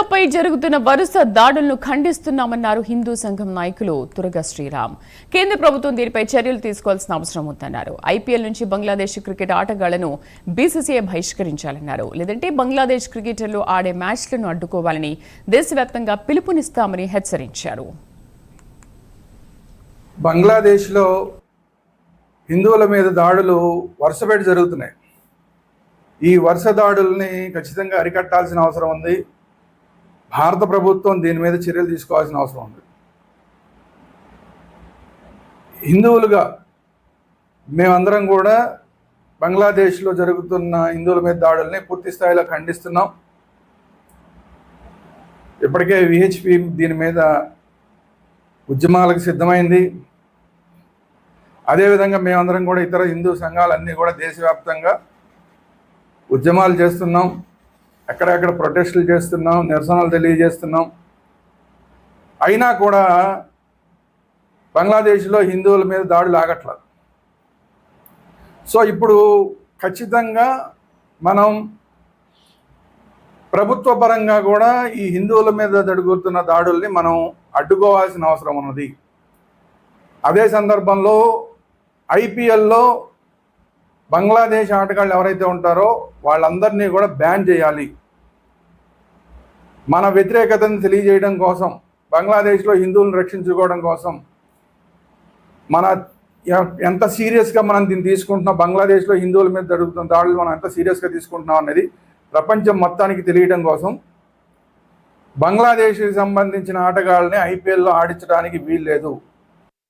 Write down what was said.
హిందువులపై జరుగుతున్న వరుస దాడులను ఖండిస్తున్నామన్నారు హిందూ సంఘం నాయకులు తురగ శ్రీరామ్. కేంద్ర ప్రభుత్వం దీనిపై చర్యలు తీసుకోవాల్సిన అవసరం ఉందన్నారు. ఐపీఎల్ నుంచి బంగ్లాదేశ్ క్రికెట్ ఆటగాళ్లను బీసీసీఐ బహిష్కరించాలన్నారు. లేదంటే బంగ్లాదేశ్ క్రికెటర్లు ఆడే మ్యాచ్లను అడ్డుకోవాలని దేశవ్యాప్తంగా పిలుపునిస్తామని హెచ్చరించారు. బంగ్లాదేశ్లో హిందువుల మీద దాడులు వరుసపెట్టి జరుగుతున్నాయి. ఈ వరుస దాడుల్ని ఖచ్చితంగా అరికట్టాల్సిన అవసరం ఉంది. భారత ప్రభుత్వం దీని మీద చర్యలు తీసుకోవాల్సిన అవసరం ఉంది. హిందువులుగా మేమందరం కూడా బంగ్లాదేశ్లో జరుగుతున్న హిందువుల మీద దాడుల్ని పూర్తి స్థాయిలో ఖండిస్తున్నాం. ఇప్పటికే విహెచ్పి దీని మీద ఉద్యమాలకు సిద్ధమైంది. అదేవిధంగా మేమందరం కూడా ఇతర హిందూ సంఘాలన్నీ కూడా దేశవ్యాప్తంగా ఉద్యమాలు చేస్తున్నాం. ఎక్కడెక్కడ ప్రొటెస్టులు చేస్తున్నాం, నిరసనలు తెలియజేస్తున్నాం. అయినా కూడా బంగ్లాదేశ్లో హిందువుల మీద దాడులు ఆగట్లేదు. సో ఇప్పుడు ఖచ్చితంగా మనం ప్రభుత్వ పరంగా కూడా ఈ హిందువుల మీద జరుగుతున్న దాడుల్ని మనం అడ్డుకోవాల్సిన అవసరం ఉన్నది. అదే సందర్భంలో ఐపీఎల్లో బంగ్లాదేశ్ ఆటగాళ్ళు ఎవరైతే ఉంటారో వాళ్ళందరినీ కూడా బ్యాన్ చేయాలి. మన వ్యతిరేకతను తెలియజేయడం కోసం, బంగ్లాదేశ్లో హిందువులను రక్షించుకోవడం కోసం మన ఎంత సీరియస్గా మనం దీన్ని తీసుకుంటున్నాం, బంగ్లాదేశ్లో హిందువుల మీద జరుగుతున్న దాడులు మనం ఎంత సీరియస్గా తీసుకుంటున్నాం అనేది ప్రపంచం మొత్తానికి తెలియడం కోసం బంగ్లాదేశ్కి సంబంధించిన ఆటగాళ్ళని ఐపీఎల్లో ఆడించడానికి వీల్లేదు.